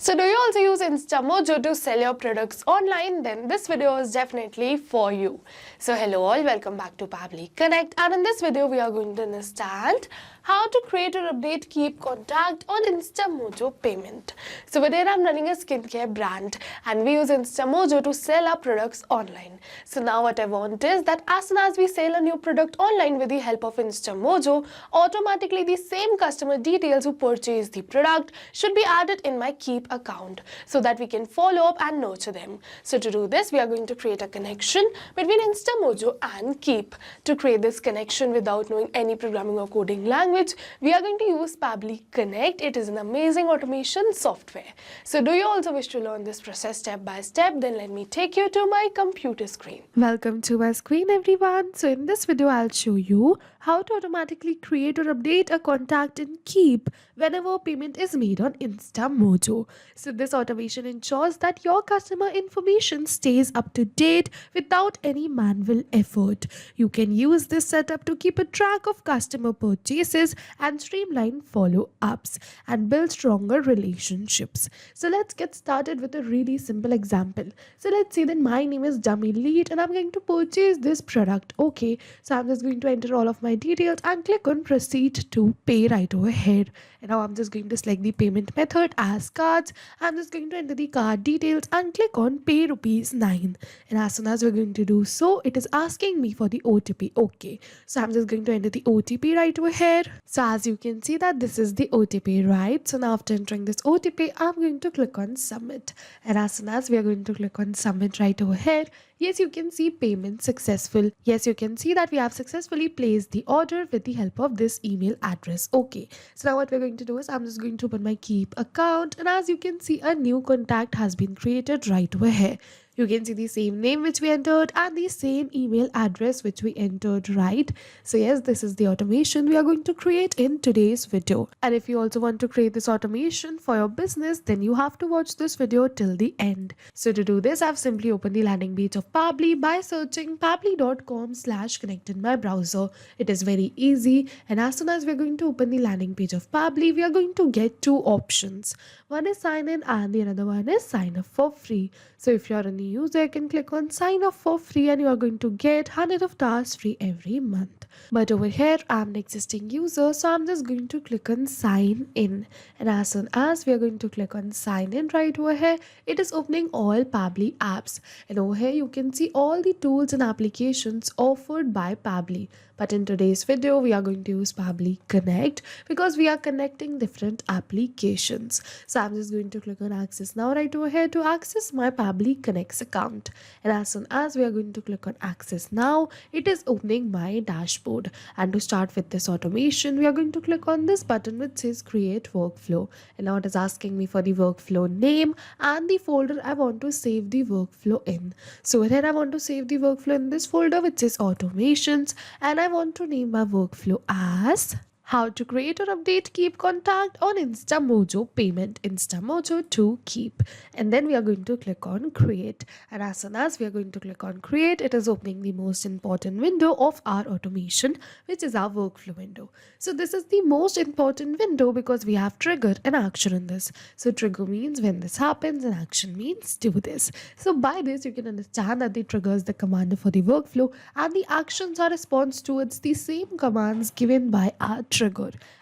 So do you also use Instamojo to sell your products online? Then this video is definitely for you. So hello all, welcome back to Pabbly Connect, and in this video we are going to understand how to create or update Keap contact on Instamojo payment. So with it, I'm running a skincare brand and we use Instamojo to sell our products online. So now what I want is that as soon as we sell a new product online with the help of Instamojo, automatically the same customer details who purchased the product should be added in my Keap account so that we can follow up and nurture them. So to do this, we are going to create a connection between Instamojo and Keap. To create this connection without knowing any programming or coding language, we are going to use Pabbly Connect. It is an amazing automation software. So do you also wish to learn this process step by step? Then let me take you to my computer screen. Welcome to my screen, everyone. So in this video, I'll show you how to automatically create or update a contact in Keap whenever payment is made on Instamojo. So this automation ensures that your customer information stays up to date without any manual effort. You can use this setup to keep a track of customer purchases and streamline follow-ups and build stronger relationships. So let's get started with a really simple example. So let's say that my name is Dummy Lead and I'm going to purchase this product. Okay, so I'm just going to enter all of my details and click on proceed to pay right over here. And now I'm just going to select the payment method as cards. I'm just going to enter the card details and click on pay ₹9. And as soon as we're going to do so, it is asking me for the OTP. Okay, so I'm just going to enter the OTP right over here. So as you can see that this is the OTP, right? So now after entering this OTP, I'm going to click on submit. And as soon as we are going to click on submit right over here, yes, you can see payment successful. Yes, you can see that we have successfully placed the order with the help of this email address. Okay, so now what we're going to do is I'm just going to open my Keap account, and as you can see, a new contact has been created right over here. You can see the same name which we entered and the same email address which we entered, right? So yes, this is the automation we are going to create in today's video. And if you also want to create this automation for your business, then you have to watch this video till the end. So to do this, I've simply opened the landing page of Pabbly by searching pabbly.com/connect in my browser. It is very easy, and as soon as we're going to open the landing page of Pabbly, we are going to get two options. One is sign in and the another one is sign up for free. So if you're a new user, you can click on sign up for free and you are going to get 100 of tasks free every month. But over here, I'm an existing user, so I'm just going to click on sign in. And as soon as we are going to click on sign in right over here, it is opening all Pabbly apps. And over here, you can see all the tools and applications offered by Pabbly. But in today's video, we are going to use Pabbly Connect because we are connecting different applications. So I'm just going to click on access now right over here to access my Pabbly Connect account. And as soon as we are going to click on access now, it is opening my dashboard. And to start with this automation, we are going to click on this button which says create workflow. And now it is asking me for the workflow name and the folder I want to save the workflow in. So here I want to save the workflow in this folder which says automations, and I want to name my workflow as how to create or update Keap contact on Instamojo payment, Instamojo to Keap. And then we are going to click on create. And as soon as we are going to click on create, it is opening the most important window of our automation, which is our workflow window. So this is the most important window because we have trigger and action in this. So trigger means when this happens and action means do this. So by this, you can understand that the trigger is the command for the workflow and the actions are response towards the same commands given by our trigger.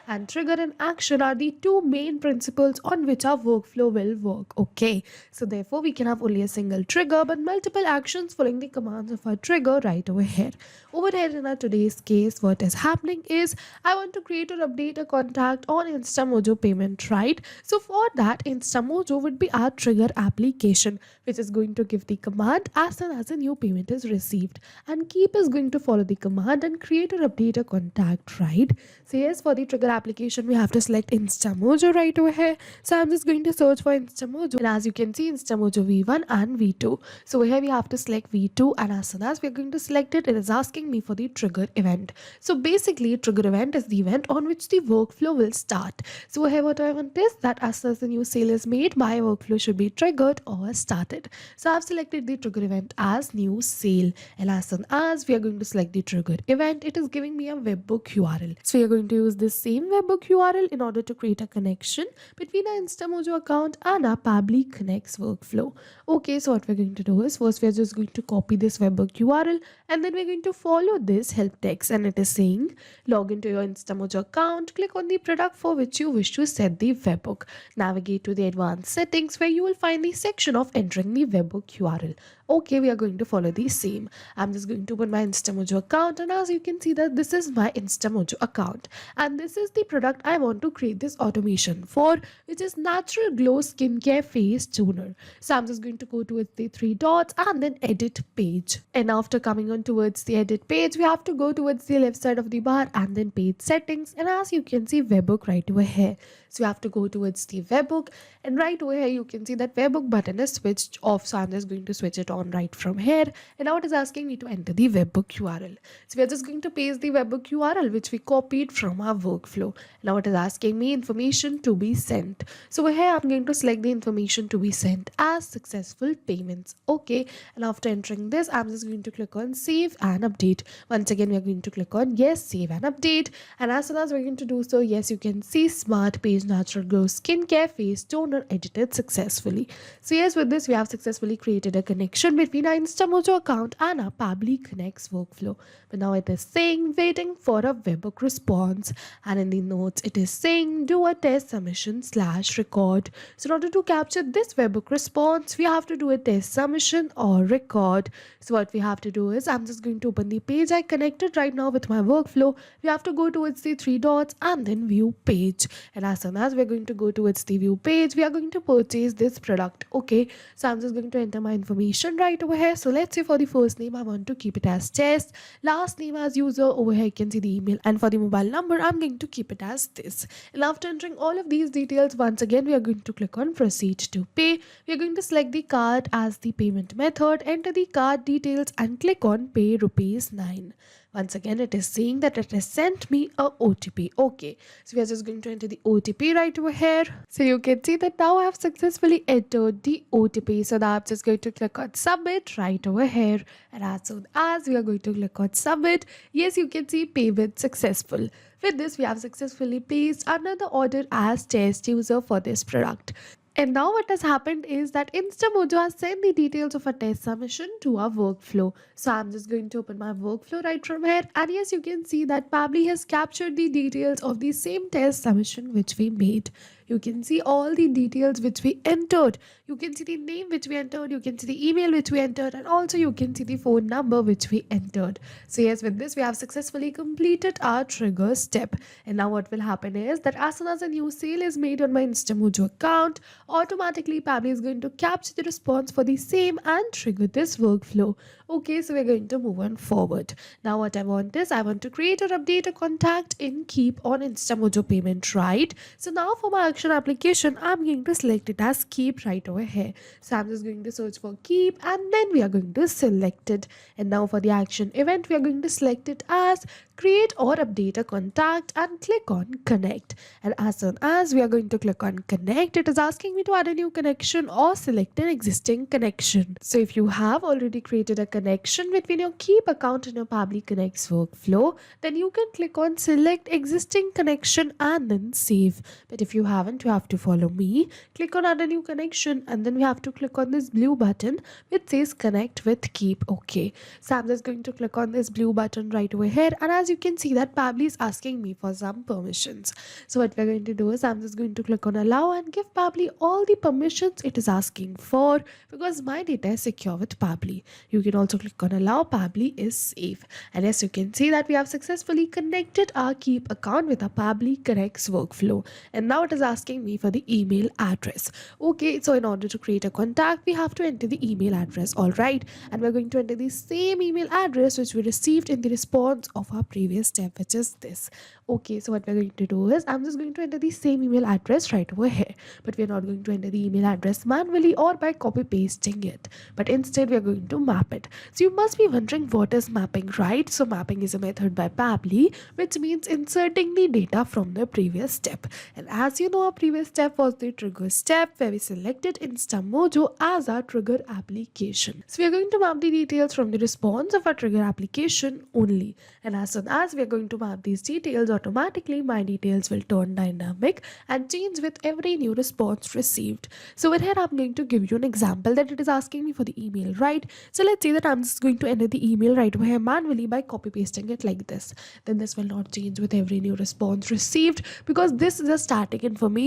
And trigger and action are the two main principles on which our workflow will work. Okay, so therefore we can have only a single trigger but multiple actions following the commands of our trigger right over here. Over here in our today's case, what is happening is I want to create or update a contact on Instamojo payment, right? So for that, Instamojo would be our trigger application which is going to give the command as soon as a new payment is received, and Keap is going to follow the command and create or update a contact, right? So yes, for the trigger application, we have to select Instamojo right over here. So I'm just going to search for Instamojo, and as you can see, Instamojo V1 and V2. So here we have to select V2, and as soon as we're going to select it, it is asking me for the trigger event. So basically, trigger event is the event on which the workflow will start. So here what I want is that as soon as the new sale is made, my workflow should be triggered or started. So I've selected the trigger event as new sale, and as soon as we are going to select the trigger event, it is giving me a webhook URL. So we are going to use this same webhook URL in order to create a connection between our Instamojo account and our Pabbly Connects workflow. Okay, so what we're going to do is first we're just going to copy this webhook URL and then we're going to follow this help text, and it is saying log into your Instamojo account, click on the product for which you wish to set the webhook, navigate to the advanced settings where you will find the section of entering the webhook URL. Okay, we are going to follow the same. I'm just going to open my Instamojo account, and as you can see that this is my Instamojo account and this is the product I want to create this automation for, which is Natural Glow Skincare Face Toner. So I'm just going to go towards the three dots and then edit page, and after coming on towards the edit page we have to go towards the left side of the bar and then page settings, and as you can see webhook right over here. So you have to go towards the webhook, and right over here you can see that webhook button is switched off, so I'm just going to switch it on right from here. And now it is asking me to enter the webhook URL. So we are just going to paste the webhook URL which we copied from our workflow. Now it is asking me information to be sent. So over here I'm going to select the information to be sent as successful payments. Okay, and after entering this I'm just going to click on save and update. Once again we are going to click on yes, save and update, and as soon as we're going to do so, yes, you can see Smart Page Natural Glow Skincare Face Toner edited successfully. So yes, with this we have successfully created a connection between our Instamojo account and our Pabbly Connects workflow. But now it is saying waiting for a webhook response, and in the notes it is saying do a test submission / record. So in order to capture this webhook response we have to do a test submission or record. So what we have to do is I'm just going to open the page I connected right now with my workflow. We have to go towards the three dots and then view page, and as soon as we're going to go towards the view page we are going to purchase this product. Okay, so I'm just going to enter my information right over here. So let's say for the first name I want to keep it as test, last name as user, over here you can see the email, and for the mobile number I'm going to keep it as this. And after entering all of these details, once again we are going to click on proceed to pay. We are going to select the card as the payment method, enter the card details and click on pay ₹9. Once again it is saying that it has sent me a OTP. Okay, so we are just going to enter the OTP right over here. So you can see that now I have successfully entered the OTP. So now I'm just going to click on submit right over here, and as soon as we are going to click on submit, yes, you can see payment successful. With this we have successfully placed another order as test user for this product. And now what has happened is that Instamojo has sent the details of a test submission to our workflow. So I'm just going to open my workflow right from here, and yes, you can see that Pabbly has captured the details of the same test submission which we made. You can see all the details which we entered. You can see the name which we entered, you can see the email which we entered, and also you can see the phone number which we entered. So yes, with this we have successfully completed our trigger step. And now what will happen is that as soon as a new sale is made on my Instamojo account, automatically Pabbly is going to capture the response for the same and trigger this workflow. Okay, so we're going to move on forward. Now what I want is I want to create or update a contact in Keap on Instamojo payment, right? So now for my action application, I'm going to select it as Keap right over here. So I'm just going to search for Keap and then we are going to select it. And now for the action event, we are going to select it as create or update a contact and click on connect. And as soon as we are going to click on connect, it is asking me to add a new connection or select an existing connection. So if you have already created a connection between your Keap account and your Pabbly Connects workflow, then you can click on select existing connection and then save. But if you haven't, you have to follow me. Click on add a new connection and then we have to click on this blue button which says connect with Keap. Okay, so I'm just going to click on this blue button right over here, and as you can see that Pabbly is asking me for some permissions. So what we're going to do is I'm just going to click on allow and give Pabbly all the permissions it is asking for, because my data is secure with Pabbly. You can also click on allow, Pabbly is safe. And as you can see that we have successfully connected our Keap account with our Pabbly Connects workflow. And now it is asking me for the email address. Okay, so in order to create a contact, we have to enter the email address, all right? And we're going to enter the same email address which we received in the response of our previous step, which is this. Okay, so what we're going to do is I'm just going to enter the same email address right over here, but we're not going to enter the email address manually or by copy pasting it, but instead we're going to map it. So you must be wondering what is mapping, right? So mapping is a method by Pabbly which means inserting the data from the previous step. And as you know our previous step was the trigger step where we selected Instamojo as our trigger application. So we are going to map the details from the response of our trigger application only. And as soon as we are going to map these details, automatically my details will turn dynamic and change with every new response received. So over here I'm going to give you an example that it is asking me for the email, right? So let's say that I'm just going to enter the email right over here manually by copy pasting it like this. Then this will not change with every new response received because this is a static information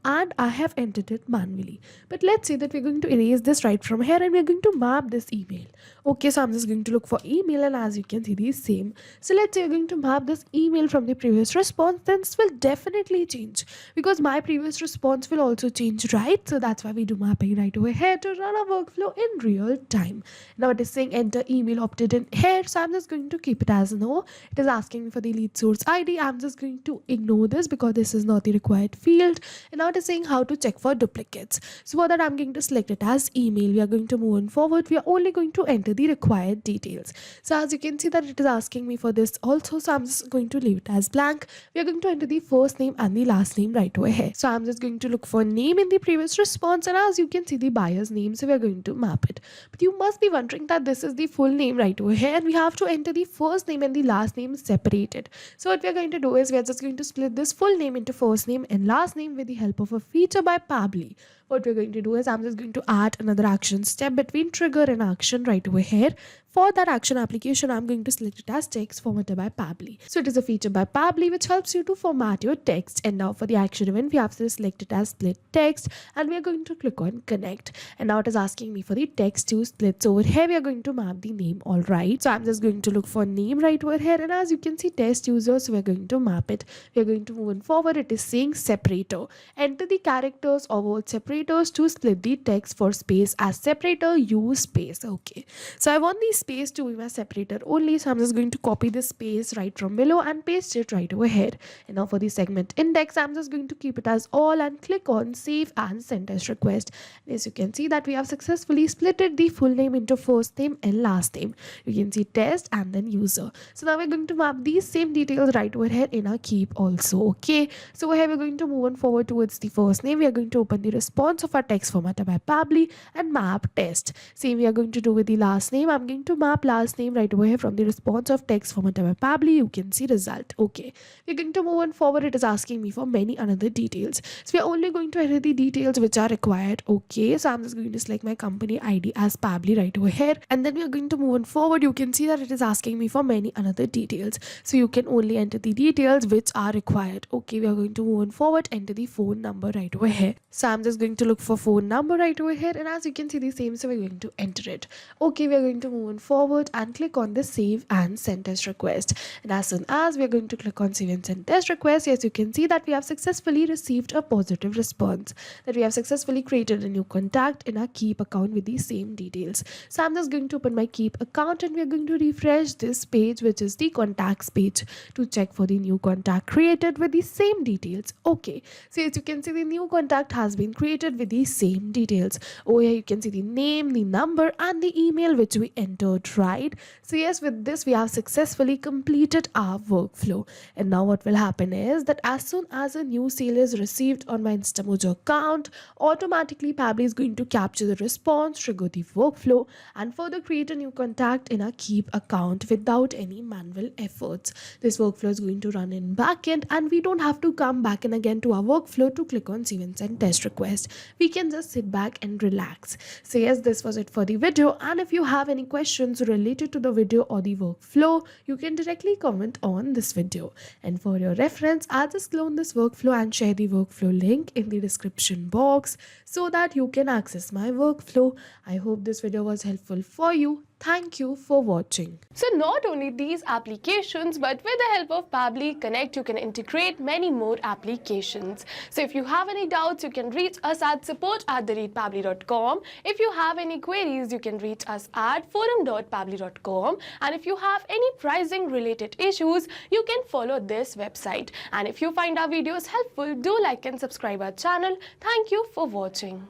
and I have entered it manually. But let's say that we're going to erase this right from here and we're going to map this email. Okay, so I'm just going to look for email, and as you can see, these same. So let's say we're going to map this email from the previous response, then this will definitely change because my previous response will also change, right? So that's why we do mapping right over here to run our workflow in real time. Now it is saying enter email opted in here, so I'm just going to keep it as no. It is asking me for the lead source ID. I'm just going to ignore this because this is not the required field. And now it is saying how to check for duplicates. So for that I'm going to select it as email. We are going to move on forward. We are only going to enter the required details. So as you can see that it is asking me for this also, so I'm just going to leave it as blank. We are going to enter the first name and the last name right over here. So I'm just going to look for name in the previous response, and as you can see the buyer's name, so we are going to map it. But you must be wondering that this is the full name right over here and we have to enter the first name and the last name separated. So what we are going to do is we are just going to split this full name into first name and last name with the help of a feature by Pabbly. What we're going to do is I'm just going to add another action step between trigger and action right over here. For that action application, I'm going to select it as text formatted by Pabbly. So it is a feature by Pabbly which helps you to format your text. And now for the action event, we have to select it as split text and we are going to click on connect. And now it is asking me for the text to split. So over here, we are going to map the name. All right. So I'm just going to look for name right over here. And as you can see, test user. So we're going to map it. We're going to move on forward. It is saying separator. Enter the characters or word separators to split the text. For space as separator, use space. Okay. So I want these space to be my separator only, so I'm just going to copy this space right from below and paste it right over here. And now for the segment index, I'm just going to keep it as all and click on save and send test request. As you can see that we have successfully splitted the full name into first name and last name. You can see test and then user. So now we're going to map these same details right over here in our Keap also. Okay, so here we're going to move on forward towards the first name. We are going to open the response of our text formatter by Pabbly and map test. Same we are going to do with the last name. I'm going to map last name right over here from the response of text formatter by Pabbly. You can see result. Okay, we're going to move on forward. It is asking me for many another details, so we are only going to enter the details which are required. Okay, so I'm just going to select my company ID as Pabbly right over here, and then we are going to move on forward. You can see that it is asking me for many another details, so you can only enter the details which are required. Okay, we are going to move on forward. Enter the phone number right over here. So I'm just going to look for phone number right over here, and as you can see the same, so we're going to enter it. Okay, we are going to move on forward and click on the save and send test request. And as soon as we are going to click on save and send test request, yes, you can see that we have successfully received a positive response, that we have successfully created a new contact in our Keap account with the same details. So I'm just going to open my Keap account and we are going to refresh this page, which is the contacts page, to check for the new contact created with the same details. Okay, so as you can see, the new contact has been created with the same details. Oh yeah, you can see the name, the number and the email which we entered, right? So yes, with this we have successfully completed our workflow. And now what will happen is that as soon as a new sale is received on my Instamojo account, automatically Pabbly is going to capture the response, trigger the workflow and further create a new contact in our Keap account without any manual efforts. This workflow is going to run in backend and we don't have to come back and again to our workflow to click on save and send test request. We can just sit back and relax. So yes, this was it for the video, and if you have any questions related to the video or the workflow, you can directly comment on this video. And for your reference, I'll just clone this workflow and share the workflow link in the description box so that you can access my workflow. I hope this video was helpful for you. Thank you for watching. So not only these applications, but with the help of Pabbly Connect, you can integrate many more applications. So if you have any doubts, you can reach us at support@pabbly.com. If you have any queries, you can reach us at forum.pabbly.com. And if you have any pricing related issues, you can follow this website. And if you find our videos helpful, do like and subscribe our channel. Thank you for watching.